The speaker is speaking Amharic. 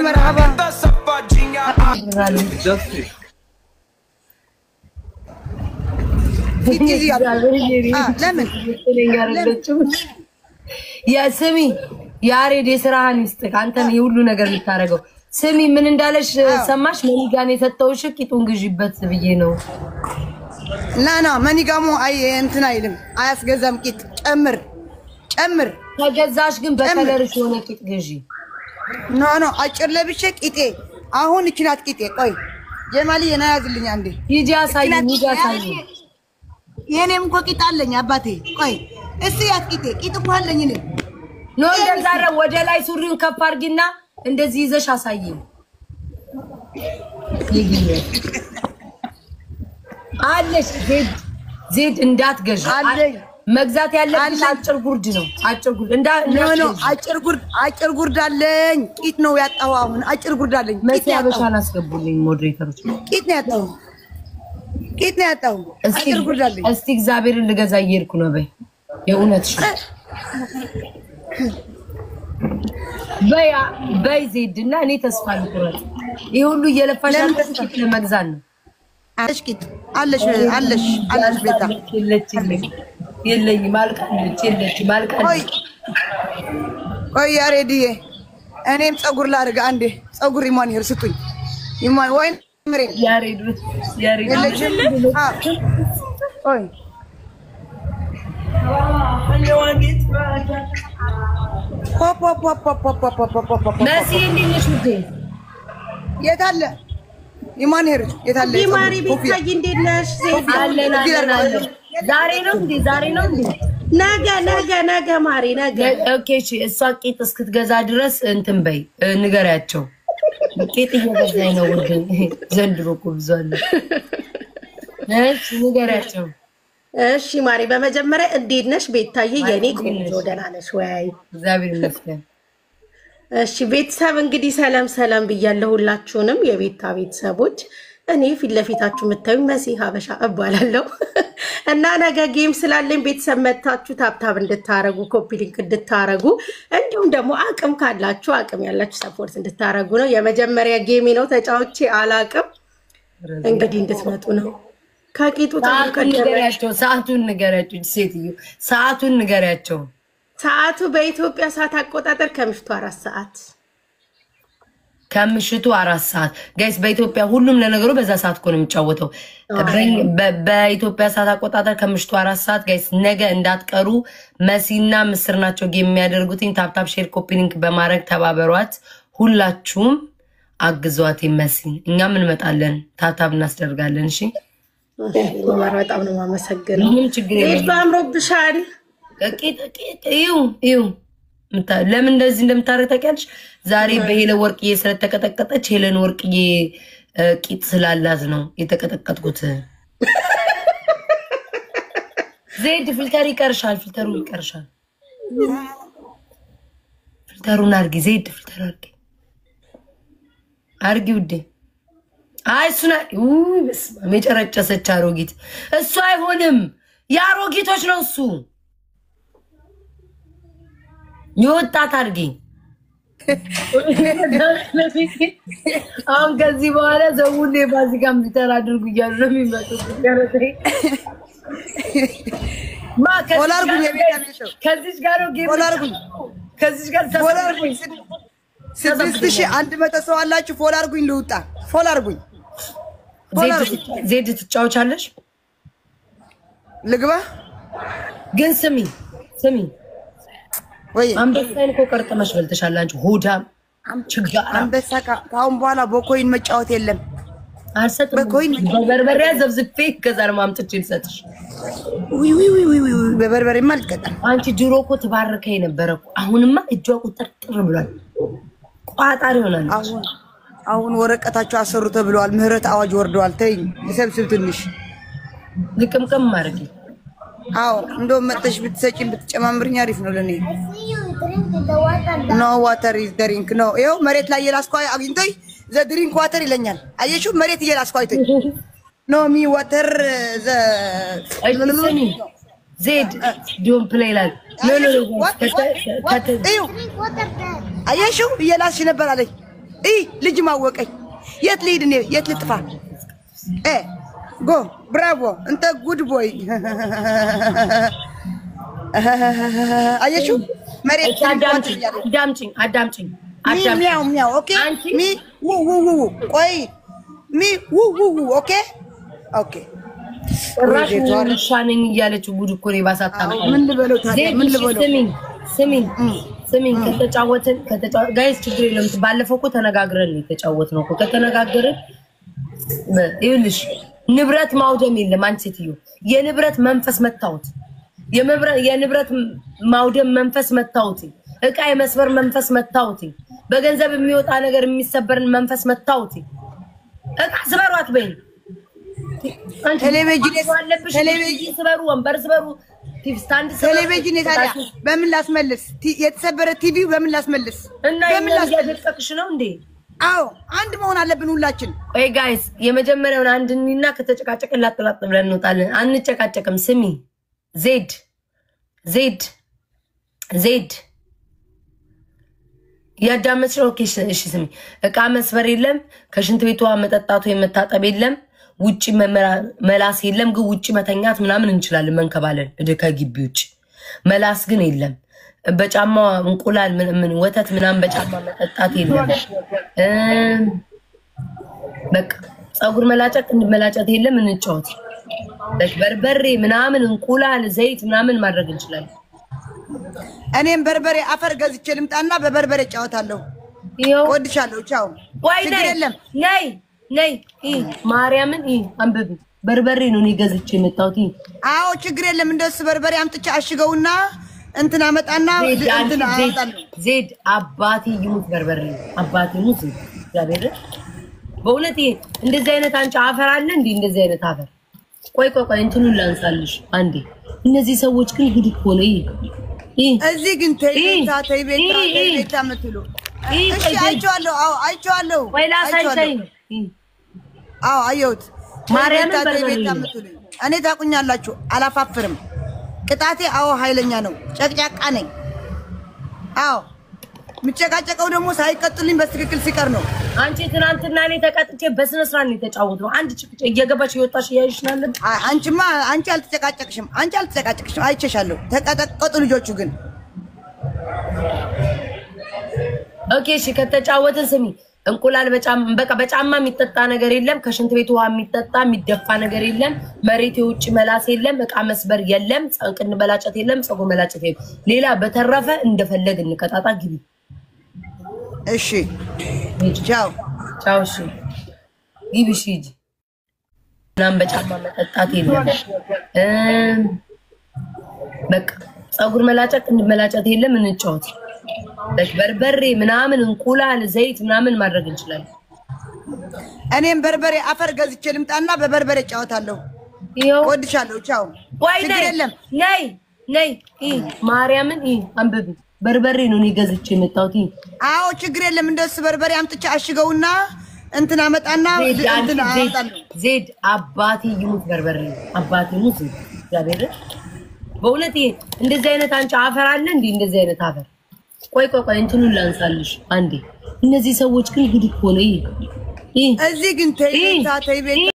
مرحبا يا سمي يا ريت يسراهن يستك انت يሁሉ ነገር ልታረገው ስሚ ምን እንዳለሽ ሰማሽ መኒጋን የተተውሽ ቂጡን ግዢበት ብዬ ነው ና መኒጋሙ አይ እንትን አይልም አያስገዛም ቂጥ ጨምር ተገዛሽ ግን በከለርሽ ሆነ ቂጥ ግዢ ኖ አጭር ለብሼ ቂጤ አሁን እቺናት ቂጤ ቆይ ጀማሊ የናያዝልኝ አንዴ ይጂ አሳይ የኔም እኮ ቂጥ አለኝ አባቴ ቆይ እስቲ ያት ቂጥ እኮ አለኝ እኔ ኖ እንደዛረ ወደ ላይ ሱሪውን ከፍ አድርጊና እንደዚህ ይዘሽ አሳይኝ ይግኝ አለሽ ዜድ እንዳትገዢ መግዛት ያለብሽ አጭር ጉርድ ነው አጭር ጉርድ ኖ አጭር ጉርድ አለኝ ቂጥ ነው ያጣው አሁን አጭር ጉርድ አለኝ መሲያበሻን አስገቡልኝ ሞዴሬተሮች ቂጥ ነው ያጣው አጭር ጉርድ አለኝ እስቲ እግዚአብሔርን ልገዛ እየሄድኩ ነው በይ የእውነትሽ በይ ዜድና እኔ ተስፋ ልቁረጥ ይሄ ሁሉ እየለፋሽ ቂጥ ለመግዛት ነው አለሽ ቤታ የለኝ ማልቃለች ቆይ ያሬድዬ እኔም ጸጉር ላድርግ አንዴ ጸጉር ይማን ይርስጡኝ ይማን ወይ ምሬ ያሬድ ቆይ መሲ እንዴት ነሽ የታለ ይማን ይርስ የታለ ይማሪ ቢታይ እንዴት ነሽ አለና ዛሬ ነው እንዴ ነገ ማሪ ነገ ኦኬ እሺ እሷ ቂጥ እስክትገዛ ድረስ እንትን በይ ንገሪያቸው ቂጥ እየገዛኝ ነው ወደ ዘንድሮ ኩብዛለ እሺ ንገሪያቸው እሺ ማሪ በመጀመሪያ እንዴት ነሽ ቤታዬ የኔ ቆንጆ ደህና ነሽ ወይ እግዚአብሔር ይመስገን እሺ ቤተሰብ እንግዲህ ሰላም ብያለሁ ሁላችሁንም የቤታ ቤተሰቦች እኔ ፊት ለፊታችሁ መታዩ መሲ ሀበሻ እባላለሁ እና ነገ ጌም ስላለኝ ቤተሰብ መታችሁ ታፕታብ እንድታረጉ ኮፒ ሊንክ እንድታረጉ እንዲሁም ደግሞ አቅም ካላችሁ አቅም ያላችሁ ሰፖርት እንድታረጉ ነው የመጀመሪያ ጌም ነው ተጫውቼ አላቅም እንግዲህ እንድትመጡ ነው ካቂጡ ተቀደረያቸው ሰዓቱን ንገሪያቸው ሴትዮ ሰዓቱን ንገሪያቸው ሰዓቱ በኢትዮጵያ ሰዓት አቆጣጠር ከምሽቱ 4 ሰዓት ከምሽቱ 4 ሰዓት ጋይስ በኢትዮጵያ ሁሉም ለነገሩ በዛ ሰዓት እኮ ነው የሚጫወተው በኢትዮጵያ ሰዓት አቆጣጠር ከምሽቱ 4 ሰዓት ጋይስ ነገ እንዳትቀሩ መሲና ምስር ናቸው ጌም የሚያደርጉትኝ ታፕታፕ ሼር ኮፒ ሊንክ በማድረግ ተባበሯት ሁላችሁም አግዟት መሲ እኛም እንመጣለን ታፕታፕ እናስደርጋለን እሺ በጣም ነው ማመሰግነው ምን ችግር የለም አምሮብሻል እዩ ለምን እንደዚህ እንደምታረግ ታውቂያለሽ ዛሬ በሄለ ወርቅዬ ስለተቀጠቀጠች ሄለን ወርቅዬ ቂጥ ስላላት ነው የተቀጠቀጥኩት ዜድ ፊልተሩ ይቀርሻል ፊልተሩን አርጊ ዜድ ፊልተሩ አርጊ ውዴ አይ ሱና በስመ መጨረጨሰች አሮጊት እሱ አይሆንም ያሮጊቶች ነው እሱ ይወጣት አርጊ አሁን ከዚህ በኋላ ዘውኔ ባዚጋም ቢተር አድርጉ እያሉ ነው የሚመጡት ከዚህ ጋር ነው ጌም ከዚህ ጋር ተሰራርጉኝ 6100 ሰው አላችሁ ፎሎ አርጉኝ ልውጣ ፎሎ አርጉኝ ዜድ ትጫወቻለሽ ልግባ ግን ስሚ ወይ አንበሳን እኮ ቀርጠመሽ በልተሻል አንቺ ሆዳም ችግር አንበሳ ካሁን በኋላ በኮይን መጫወት የለም አልሰጥም በኮይን በበርበሬ ዘብዝፌ ከዛር ማምጥቼ ልሰጥሽ ውይ በበርበሬ ማልቀጣ አንቺ ድሮ እኮ ተባረከኝ ነበር እኮ አሁንማ እጇ ቁጥጥር ብሏል ቋጣሪ ሆናል አሁን ወረቀታቸው አሰሩ ተብለዋል ምህረት አዋጅ ወርደዋል ተይኝ ይሰብስብ ትንሽ ልቅምቅም ማረግ አዎ እንደው መጥተሽ ብትሰጪኝ ብትጨማምርኝ አሪፍ ነው ለኔ ኖ ዋተር ኢዝ ድሪንክ ኖ ይኸው መሬት ላይ የላስኳይ አግኝቶኝ ዘ ድሪንክ ዋተር ይለኛል አየሽው መሬት እየላስኳይቶኝ ኖ ሚ ዋተር ዘ ዜድ ዶን ፕሌይ ላይክ ኖ አየሽው እየላስሽ ነበር አለኝ ልጅ ማወቀኝ የት ልሂድ እኔ የት ልጥፋ ጎ ብራቮ እንተ ጉድ ቦይ አየሹ መሬት አዳምጪኝ ሚያው ሚያው ኦኬ ሚ ው ቆይ ሚ ው ኦኬ ኦኬ ራሽ ሻነኝ እያለች ጉድ እኮ ነው ባሳጣ ምን ልበለው ታዲያ ምን ልበለው ስሚኝ ከተጫወትን ጋይስ ችግር የለም ባለፈው እኮ ተነጋግረን የተጫወትነው እኮ ከተነጋገርን ይኸውልሽ ንብረት ማውደም የለም አንቺ ትዩ የንብረት መንፈስ መታውት የንብረት ማውደም መንፈስ መታውት እቃ የመስበር መንፈስ መታውት በገንዘብ የሚወጣ ነገር የሚሰበርን መንፈስ መታውት እቃ ስበሯት በይ ቴሌቪዥን ስበሩ ወንበር ስበሩ ስታንድ ቴሌቪዥን ታዲያ በምን ላስመልስ የተሰበረ ቲቪ በምን ላስመልስ በምን ላስመልስ ነው እንዴ አዎ አንድ መሆን አለብን ሁላችን ወይ ጋይስ የመጀመሪያውን አንድና ከተጨቃጨቅን ላጥላጥ ብለን እንወጣለን አንጨቃጨቅም ስሚ ዜድ ያዳመጥሽ ኦኬ እሺ ስሚ እቃ መስበር የለም ከሽንት ቤቷ መጠጣቱ የመታጠብ የለም ውጪ መላስ የለም ግን ውጪ መተኛት ምናምን እንችላለን መንከባለን ከግቢ ውጪ መላስ ግን የለም በጫማ እንቁላል ምን ወተት ምናምን በጫማ መጠጣት የለም በቃ ጸጉር መላጨት የለም እንጫወት በርበሬ ምናምን እንቁላል ዘይት ምናምን ማድረግ እንችላለን እኔም በርበሬ አፈር ገዝቼ ልምጣና በበርበሬ ጫወታለሁ ወድሻለሁ ቻው ነይ ማርያምን አንብቢ በርበሬ ነው እኔ ገዝቼ የመጣሁት አዎ ችግር የለም እንደሱ በርበሬ አምጥቼ አሽገውና እንትና መጣና እንትና ዜድ አባቴ ይሙት በርበሬ አባቴ ሙት እግዚአብሔር በእውነት እንደዚህ አይነት አንቺ አፈር አለ እንዴ እንደዚህ አይነት አፈር ቆይ እንትኑን ላንሳልሽ አንዴ እነዚህ ሰዎች ግን ጉድ እኮ ነው እዚህ ግን ተይቤታ ምትሉ እሺ አይቼዋለሁ ወይ ላሳይኝ አዎ አየሁት ማርያም ተይቤታ ምትሉ እኔ ታቁኛላችሁ አላፋፍርም ቅጣቴ አዎ ኃይለኛ ነው ጨቅጫቃ ነኝ አዎ ምጨቃጨቀው ደግሞ ሳይቀጥልኝ በትክክል ሲቀር ነው አንቺ ትናንትና እኔ ተቀጥቼ በስነ ስርዓት ነው የተጫወተው አንድ ጭቅጭ እየገባች ይወጣሽ ያይሽናል አንቺ አልተጨቃጨቅሽም አይቼሻለሁ ተቀጠቀጡ ልጆቹ ግን ኦኬ እሺ ከተጫወተ ስሚ እንቁላል በጫማ የሚጠጣ ነገር የለም ከሽንት ቤት ውሃ የሚጠጣ የሚደፋ ነገር የለም መሬት የውጭ መላስ የለም እቃ መስበር የለም ጸንቅን መላጨት የለም ጸጉር መላጨት የለም ሌላ በተረፈ እንደፈለግ እንቀጣጣ ግቢ እሺ ቻው እሺ ግቢ እሺ ምናምን በጫማ መጠጣት የለም በቃ ጸጉር መላጨት የለም እንጫወት በርበሬ ምናምን እንቁላል ዘይት ምናምን ማድረግ እንችላለን እኔም በርበሬ አፈር ገዝቼ ልምጣና በበርበሬ ጫወታለሁ ወድሻለሁ ቻው ችግር የለም ነይ ማርያምን አንብቢ በርበሬ ነው እኔ ገዝቼ የመጣሁት አዎ ችግር የለም እንደሱ በርበሬ አምጥቼ አሽገውና እንትና መጣና እንትና ዜድ አባቴ ይሙት በርበሬ አባቴ ሙት እግዚአብሔር በእውነት እንደዚህ አይነት አንቺ አፈር አለ እንዴ እንደዚህ አይነት አፈር ቆይ እንትኑን ላንሳልሽ አንዴ እነዚህ ሰዎች ግን ጉድ እኮ ነው እዚህ ግን ተይቤታ